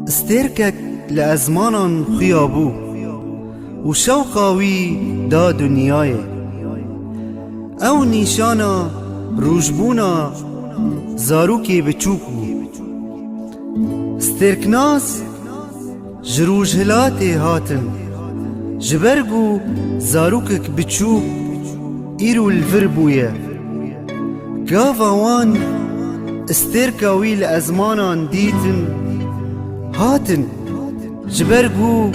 استركك لأزمانا خيابو وشوقاوي دا دنياي او نيشانا روجبونا زاروكي بچوكو استركناس جروج هلاتي هاتن جبرگو زاروكك بچوك ايرو الفربويا كافاوان استركاوي لأزمانا ديتن هاتن جبرگو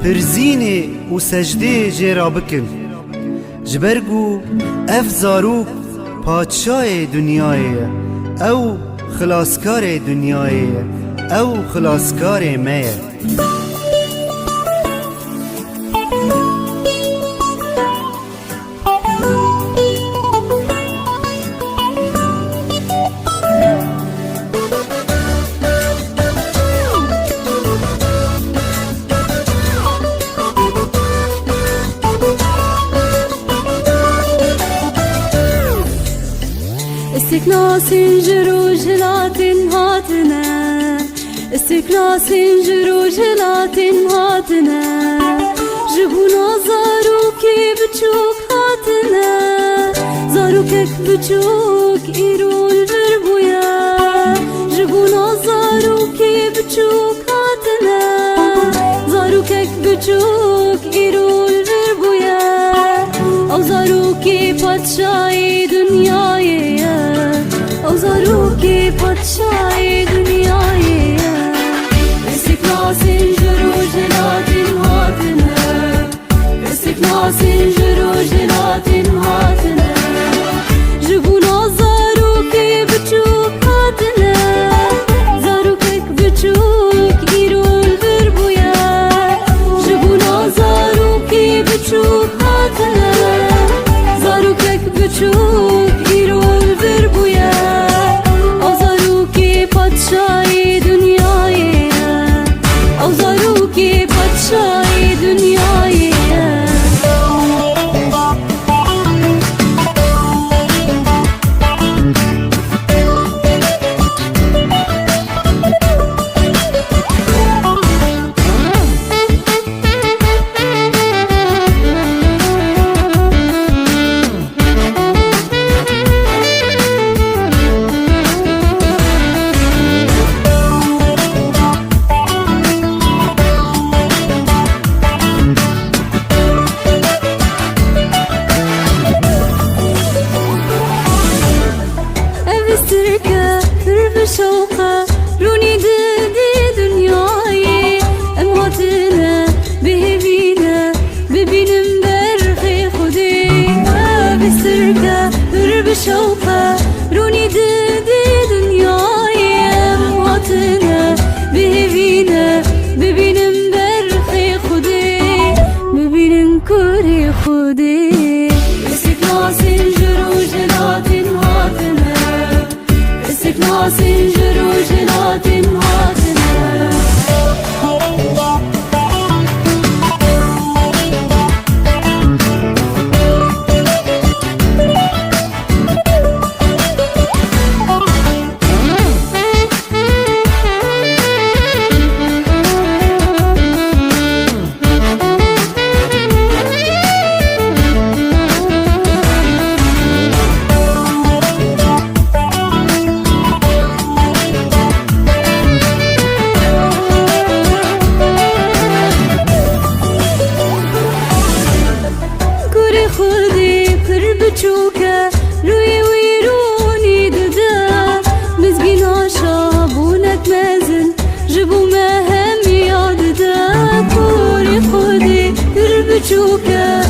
پرزيني و سجده جيرا بكن جبرگو اف زاروك پادشاه دنیای او خلاصکار دنیای او خلاصکار مه استكناس جروج هلاتن هاتنا استكناس جروج هلاتن هاتنا جبونا زاروكي بچوك هاتنا زاروكك بچوك ايرو الفربويا جبونا زاروكي بچوك هاتنا زاروكك بچوك ايرو الفربويا او زاروكي پادشاهی دنیای او زاروكي پادشاهی دنیای استكناس جروج هلاتن هاتنا استكناس جروج هلاتن هاتنا جبونا زاروكي بچوك هاتنا زاروكك بچوك ايرو الفربويا جبونا زاروكي بچوك هاتنا زاروكك بچوك ايرو الفربويا او زاروكي پادشاهی دنیای او زاروكي پادشاهی دنیای شوقه روني دي دنياي امواتنا بهبينا ببين مبرخي خدي بسرقة درب شوقه روني دي دنياي امواتنا بهبينا ببين مبرخي خدي ببين كوري خدي استكناس جروج هلاتن هاتنا استكناس جروج هلاتن هاتنا خدي قرب بچوكه روي ويروني ددا مزقنا شابونك مازن جبو مهم يا ددا كوري خدي قرب بچوكه